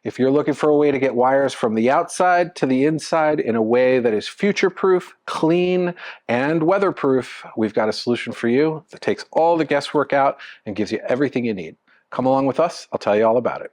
If you're looking for a way to get wires from the outside to the inside in a way that is future-proof, clean, and weatherproof, we've got a solution for you that takes all the guesswork out and gives you everything you need. Come along with us, I'll tell you all about it.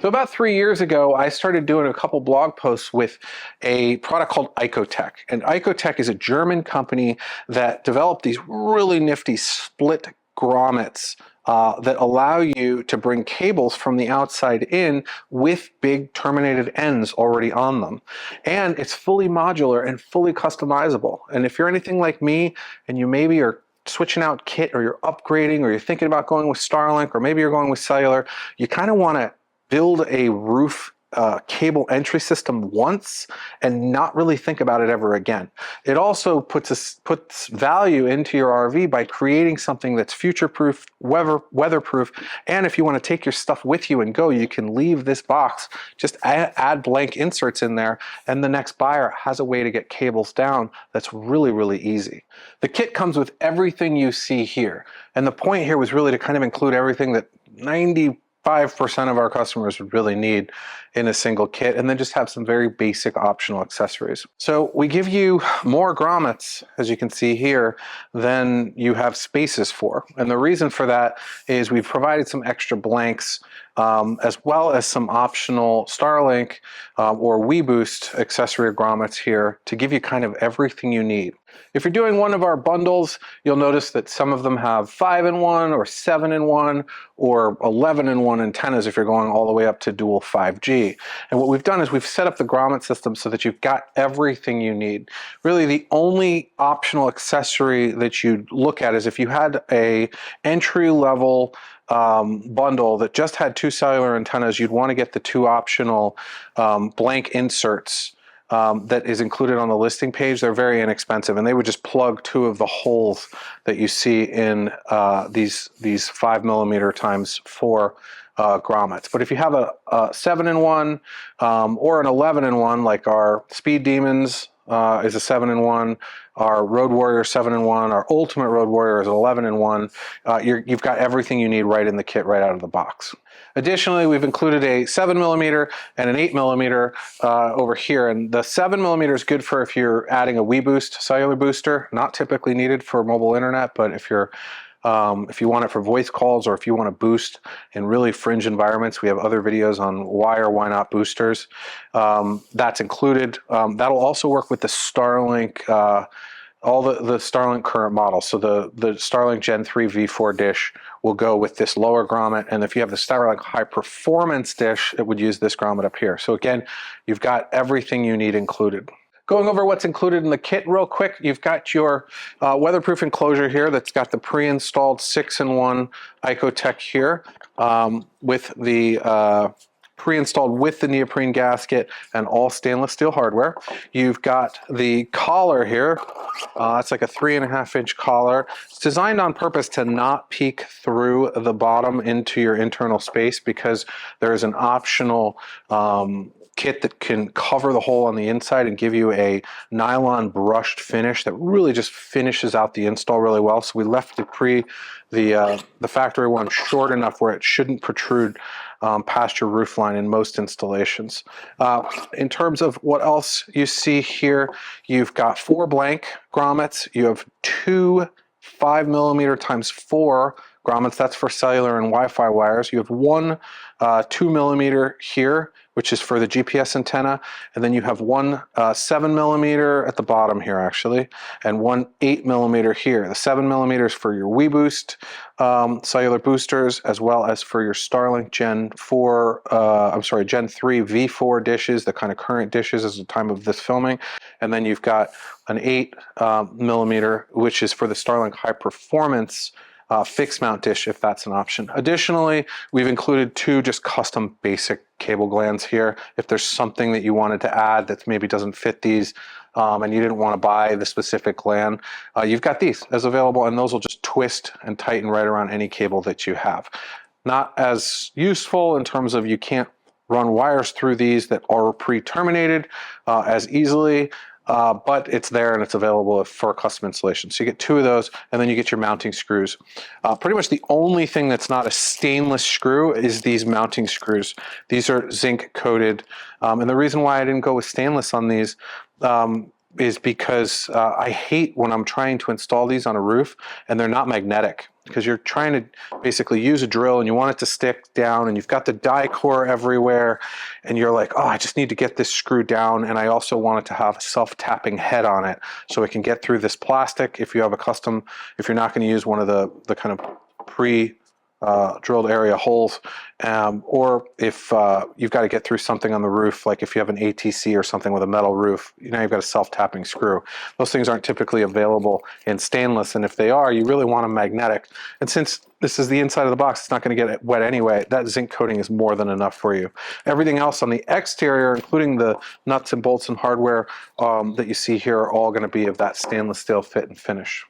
So about 3 years ago, I started doing a couple blog posts with a product called Icotech. And Icotech is a German company that developed these really nifty split grommets that allow you to bring cables from the outside in with big terminated ends already on them. And it's fully modular and fully customizable. And if you're anything like me and you maybe are switching out kit, or you're upgrading, or you're thinking about going with Starlink, or maybe you're going with cellular, you kind of want to build a roof cable entry system once and not really think about it ever again. It also puts value into your RV by creating something that's future-proof, weatherproof, and if you want to take your stuff with you and go, you can leave this box, just add blank inserts in there, and the next buyer has a way to get cables down that's really, really easy. The kit comes with everything you see here, and the point here was really to kind of include everything that 95% of our customers would really need in a single kit, and then just have some very basic optional accessories. So we give you more grommets, as you can see here, than you have spaces for. And the reason for that is we've provided some extra blanks as well as some optional Starlink or WeBoost accessory grommets here to give you kind of everything you need. If you're doing one of our bundles, you'll notice that some of them have 5-in-1 or 7-in-1 or 11-in-1 antennas if you're going all the way up to dual 5G. And what we've done is we've set up the grommet system so that you've got everything you need. Really, the only optional accessory that you'd look at is if you had a entry-level bundle that just had 2 cellular antennas, you'd want to get the 2 optional blank inserts that is included on the listing page. They're very inexpensive, and they would just plug 2 of the holes that you see in these 5mm times 4 grommets. But if you have a 7-in-1 or an 11-in-1, like our Speed Demons is a 7-in-1, our Road Warrior 7-in-1, our Ultimate Road Warrior is an 11-in-1, you've got everything you need right in the kit, right out of the box. Additionally, we've included a 7mm and an 8mm over here, and the 7mm is good for if you're adding a WeBoost cellular booster, not typically needed for mobile internet, but if you want it for voice calls, or if you want to boost in really fringe environments, we have other videos on why or why not boosters. That's included. That'll also work with the Starlink, all the Starlink current models. So the Starlink Gen 3 V4 dish will go with this lower grommet, and if you have the Starlink high performance dish, it would use this grommet up here. So again, you've got everything you need included. Going over what's included in the kit real quick, you've got your weatherproof enclosure here that's got the pre-installed 6-in-1 Icotech here with the pre-installed with the neoprene gasket and all stainless steel hardware. You've got the collar here. It's like a 3.5-inch collar. It's designed on purpose to not peek through the bottom into your internal space, because there is an optional kit that can cover the hole on the inside and give you a nylon brushed finish that really just finishes out the install really well. So we left the factory one short enough where it shouldn't protrude past your roof line in most installations. In terms of what else you see here, you've got 4 blank grommets. You have 2 5mm times 4 grommets. That's for cellular and Wi-Fi wires. You have 1 2mm here, which is for the GPS antenna, and then you have 1 7mm at the bottom here actually, and 1 8mm here. The 7mm is for your WeBoost cellular boosters, as well as for your Starlink Gen 3 V4 dishes, the kind of current dishes as the time of this filming. And then you've got an 8mm, which is for the Starlink high performance fixed mount dish, if that's an option. Additionally, we've included 2 just custom basic cable glands here. If there's something that you wanted to add that maybe doesn't fit these and you didn't want to buy the specific gland, you've got these as available, and those will just twist and tighten right around any cable that you have. Not as useful in terms of you can't run wires through these that are pre-terminated as easily, but it's there and it's available for a custom installation. So you get 2 of those, and then you get your mounting screws. Pretty much the only thing that's not a stainless screw is these mounting screws. These are zinc coated, and the reason why I didn't go with stainless on these is because I hate when I'm trying to install these on a roof and they're not magnetic, because you're trying to basically use a drill and you want it to stick down, and you've got the die core everywhere, and you're like, oh, I just need to get this screw down, and I also want it to have a self-tapping head on it so it can get through this plastic if you have a custom, if you're not going to use one of the kind of drilled area holes, or if you've got to get through something on the roof, like if you have an ATC or something with a metal roof, you know, you've got a self-tapping screw. Those things aren't typically available in stainless, and if they are, you really want them magnetic. And since this is the inside of the box, it's not going to get wet anyway. That zinc coating is more than enough for you. Everything else on the exterior, including the nuts and bolts and hardware that you see here, are all going to be of that stainless steel fit and finish.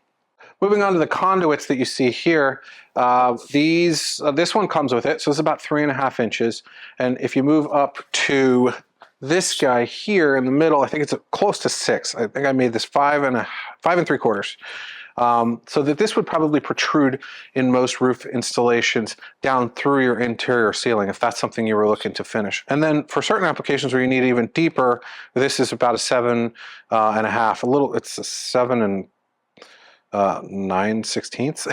Moving on to the conduits that you see here, this one comes with it, so it's about 3.5 inches. And if you move up to this guy here in the middle, I think it's close to 6. I think I made this 5 3/4. So that this would probably protrude in most roof installations down through your interior ceiling, if that's something you were looking to finish. And then for certain applications where you need even deeper, this is about a 7.5. It's a 7 9/16.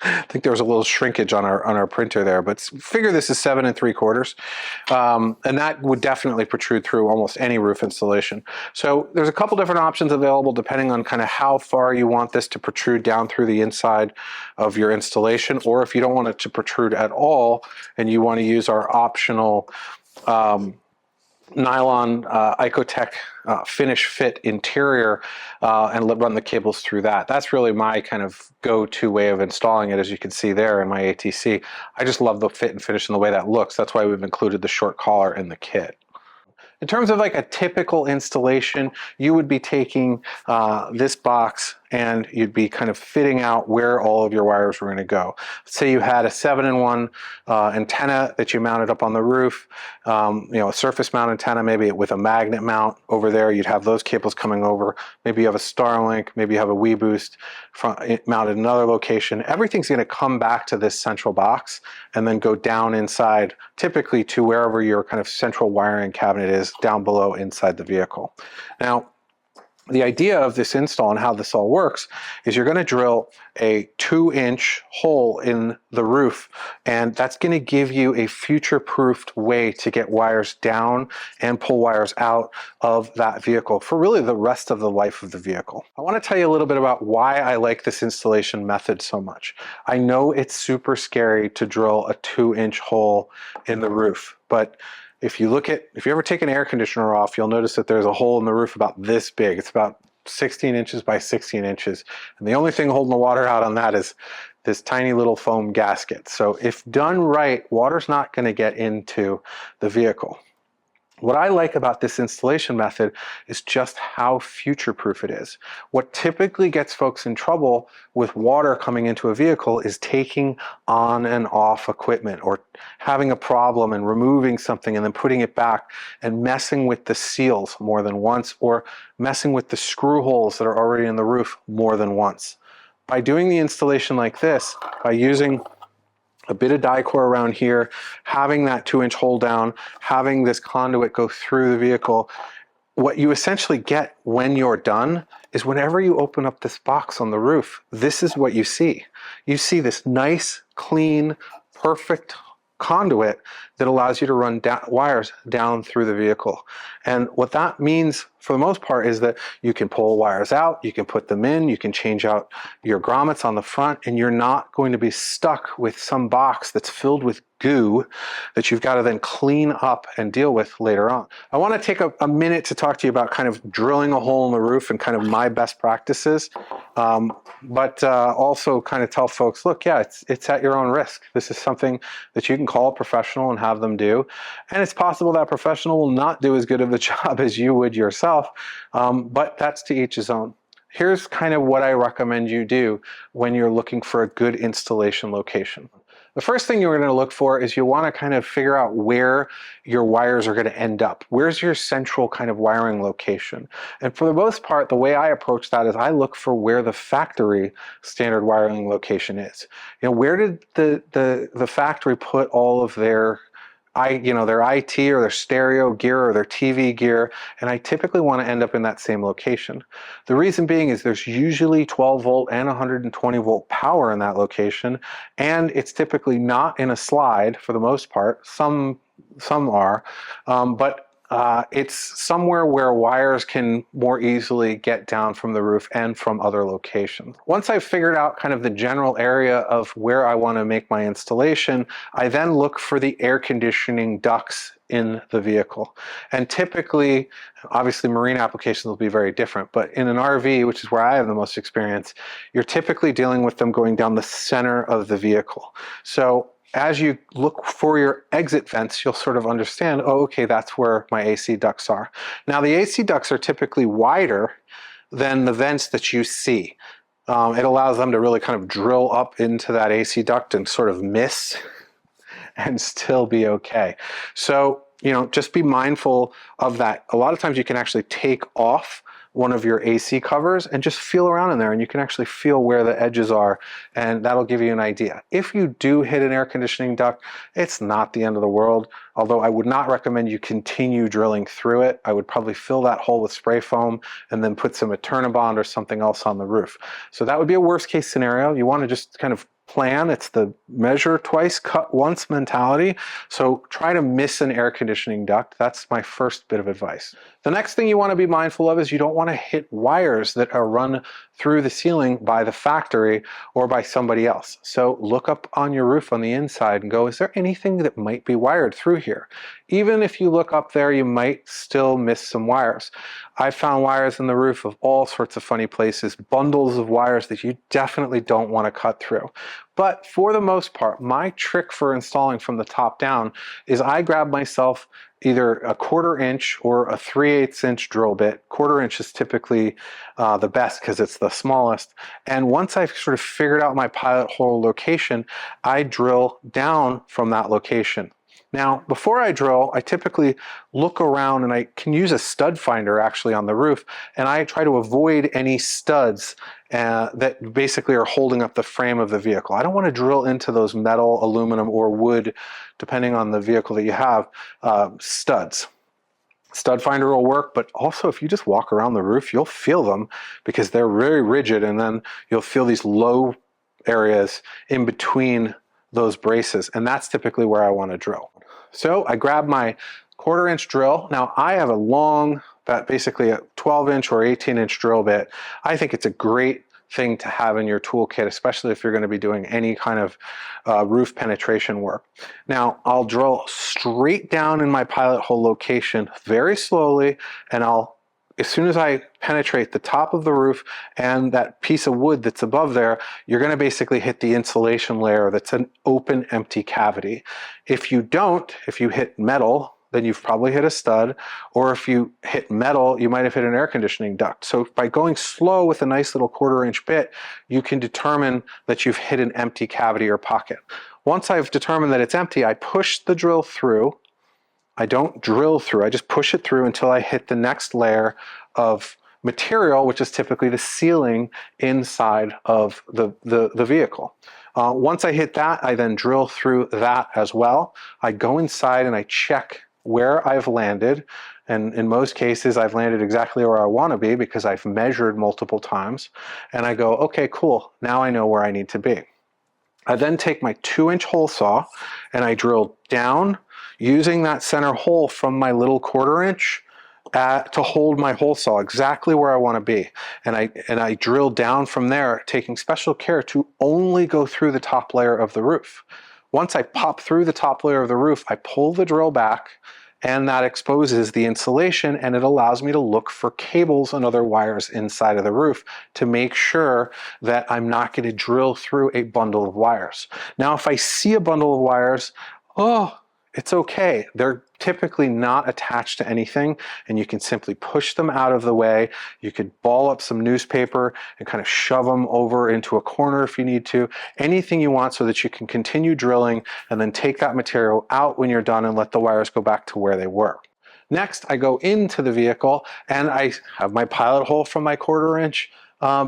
I think there was a little shrinkage on our printer there, but figure this is 7 3/4, and that would definitely protrude through almost any roof installation. So there's a couple different options available depending on kind of how far you want this to protrude down through the inside of your installation, or if you don't want it to protrude at all and you want to use our optional nylon Icotech finish fit interior and run the cables through that. That's really my kind of go-to way of installing it, as you can see there in my ATC. I just love the fit and finish and the way that looks. That's why we've included the short collar in the kit. In terms of like a typical installation, you would be taking this box and you'd be kind of fitting out where all of your wires were going to go. Say you had a 7-in-1 antenna that you mounted up on the roof, you know, a surface mount antenna, maybe with a magnet mount over there. You'd have those cables coming over. Maybe you have a Starlink, maybe you have a WeBoost mounted in another location. Everything's going to come back to this central box and then go down inside, typically to wherever your kind of central wiring cabinet is down below inside the vehicle. Now, the idea of this install and how this all works is you're going to drill a 2-inch hole in the roof, and that's going to give you a future-proofed way to get wires down and pull wires out of that vehicle for really the rest of the life of the vehicle. I want to tell you a little bit about why I like this installation method so much. I know it's super scary to drill a 2-inch hole in the roof, but if you ever take an air conditioner off, you'll notice that there's a hole in the roof about this big. It's about 16 inches by 16 inches. And the only thing holding the water out on that is this tiny little foam gasket. So if done right, water's not going to get into the vehicle. What I like about this installation method is just how future-proof it is. What typically gets folks in trouble with water coming into a vehicle is taking on and off equipment, or having a problem and removing something and then putting it back and messing with the seals more than once, or messing with the screw holes that are already in the roof more than once. By doing the installation like this, by using a bit of die core around here, having that 2-inch hole down, having this conduit go through the vehicle, what you essentially get when you're done is whenever you open up this box on the roof, this is what you see. You see this nice, clean, perfect conduit that allows you to run wires down through the vehicle. And what that means for the most part is that you can pull wires out, you can put them in, you can change out your grommets on the front, and you're not going to be stuck with some box that's filled with goo that you've got to then clean up and deal with later on. I want to take a minute to talk to you about kind of drilling a hole in the roof and kind of my best practices, but also kind of tell folks, look, yeah, it's at your own risk. This is something that you can call a professional and have them do, and it's possible that professional will not do as good of a job as you would yourself, but that's to each his own. Here's kind of what I recommend you do when you're looking for a good installation location. The first thing you're going to look for is you want to kind of figure out where your wires are going to end up. Where's your central kind of wiring location? And for the most part, the way I approach that is I look for where the factory standard wiring location is. You know, where did the factory put all of their their IT or their stereo gear or their TV gear, and I typically want to end up in that same location. The reason being is there's usually 12 volt and 120 volt power in that location, and it's typically not in a slide for the most part. Some are, but it's somewhere where wires can more easily get down from the roof and from other locations. Once I've figured out kind of the general area of where I want to make my installation, I then look for the air conditioning ducts in the vehicle. And typically, obviously marine applications will be very different, but in an RV, which is where I have the most experience, you're typically dealing with them going down the center of the vehicle. So as you look for your exit vents, you'll sort of understand, oh, okay, that's where my AC ducts are. Now, the AC ducts are typically wider than the vents that you see. It allows them to really kind of drill up into that AC duct and sort of miss and still be okay. So, you know, just be mindful of that. A lot of times you can actually take off one of your AC covers and just feel around in there, and you can actually feel where the edges are, and that'll give you an idea. If you do hit an air conditioning duct, it's not the end of the world, although I would not recommend you continue drilling through it. I would probably fill that hole with spray foam and then put some Eternabond or something else on the roof. So that would be a worst case scenario. You want to just kind of plan. It's the measure twice, cut once mentality. So try to miss an air conditioning duct. That's my first bit of advice. The next thing you want to be mindful of is you don't want to hit wires that are run through the ceiling by the factory or by somebody else. So look up on your roof on the inside and go, is there anything that might be wired through here? Even if you look up there, you might still miss some wires. I found wires in the roof of all sorts of funny places, bundles of wires that you definitely don't want to cut through. But for the most part, my trick for installing from the top down is I grab myself either a 1/4 inch or a 3/8 inch drill bit. 1/4 inch is typically the best because it's the smallest. And once I've sort of figured out my pilot hole location, I drill down from that location. Now, before I drill, I typically look around, and I can use a stud finder actually on the roof, and I try to avoid any studs that basically are holding up the frame of the vehicle. I don't want to drill into those metal, aluminum, or wood, depending on the vehicle that you have, studs. Stud finder will work, but also if you just walk around the roof, you'll feel them because they're very rigid, and then you'll feel these low areas in between those braces, and that's typically where I want to drill. So I grab my 1/4 inch drill. Now I have a long, basically a 12 inch or 18 inch drill bit. I think it's a great thing to have in your toolkit, especially if you're going to be doing any kind of roof penetration work. Now I'll drill straight down in my pilot hole location very slowly, and as soon as I penetrate the top of the roof and that piece of wood that's above there, you're going to basically hit the insulation layer that's an open, empty cavity. If you hit metal, then you've probably hit a stud, or if you hit metal, you might have hit an air conditioning duct. So by going slow with a nice little 1/4 inch bit, you can determine that you've hit an empty cavity or pocket. Once I've determined that it's empty, I push the drill through. I don't drill through, I just push it through until I hit the next layer of material, which is typically the sealing inside of the vehicle. Once I hit that, I then drill through that as well. I go inside and I check where I've landed, and in most cases I've landed exactly where I want to be because I've measured multiple times, and I go, okay, cool, now I know where I need to be. I then take my 2-inch hole saw and I drill down using that center hole from my little 1/4 inch to hold my hole saw exactly where I want to be. And I drill down from there, taking special care to only go through the top layer of the roof. Once I pop through the top layer of the roof, I pull the drill back, and that exposes the insulation, and it allows me to look for cables and other wires inside of the roof to make sure that I'm not going to drill through a bundle of wires. Now, if I see a bundle of wires, it's okay. They're typically not attached to anything, and you can simply push them out of the way. You could ball up some newspaper and kind of shove them over into a corner if you need to. Anything you want so that you can continue drilling and then take that material out when you're done and let the wires go back to where they were. Next, I go into the vehicle and I have my pilot hole from my 1/4 inch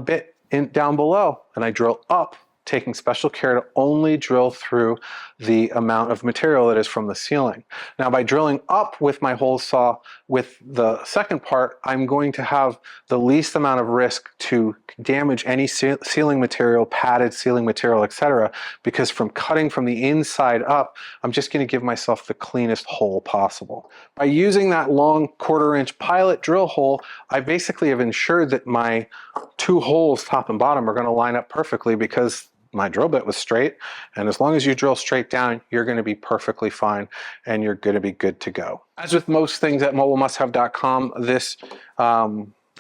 bit down below, and I drill up, taking special care to only drill through the amount of material that is from the ceiling. Now, by drilling up with my hole saw with the second part, I'm going to have the least amount of risk to damage any ceiling material, padded ceiling material, etc. Because from cutting from the inside up, I'm just going to give myself the cleanest hole possible. By using that long 1/4 inch pilot drill hole, I basically have ensured that my 2 holes, top and bottom, are going to line up perfectly because my drill bit was straight, and as long as you drill straight down, you're going to be perfectly fine and you're going to be good to go. As with most things at mobilemust-have.com, this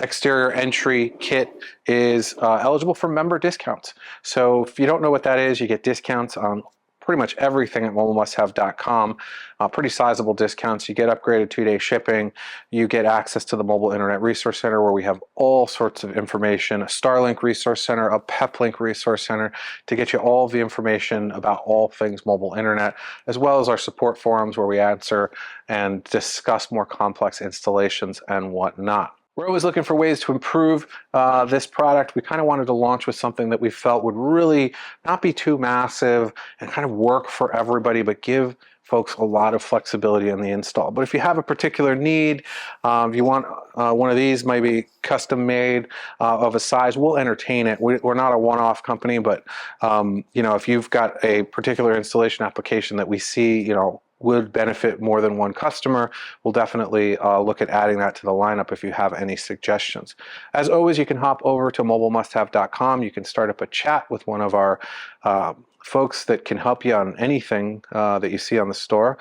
exterior entry kit is eligible for member discounts. So if you don't know what that is, you get discounts on pretty much everything at mobilemust-have.com. Pretty sizable discounts. You get upgraded 2-day shipping. You get access to the Mobile Internet Resource Center, where we have all sorts of information, a Starlink Resource Center, a PepLink Resource Center, to get you all of the information about all things mobile internet, as well as our support forums where we answer and discuss more complex installations and whatnot. We're always looking for ways to improve this product. We kind of wanted to launch with something that we felt would really not be too massive and kind of work for everybody, but give folks a lot of flexibility in the install. But if you have a particular need, if you want one of these maybe custom made of a size, we'll entertain it. We're not a one-off company, but you know, if you've got a particular installation application that we see, you know, would benefit more than one customer, we'll definitely look at adding that to the lineup if you have any suggestions. As always, you can hop over to mobilemust-have.com. You can start up a chat with one of our folks that can help you on anything that you see on the store.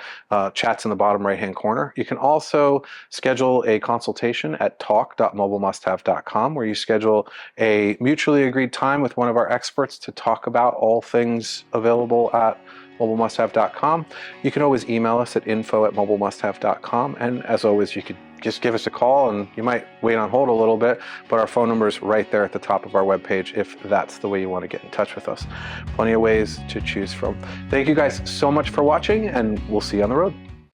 Chat's in the bottom right-hand corner. You can also schedule a consultation at talk.mobilemust-have.com, where you schedule a mutually agreed time with one of our experts to talk about all things available at mobilemust-have.com. You can always email us at info@mobilemust-have.com, and as always, you could just give us a call, and you might wait on hold a little bit, but our phone number is right there at the top of our webpage if that's the way you want to get in touch with us. Plenty of ways to choose from. Thank you guys so much for watching, and we'll see you on the road.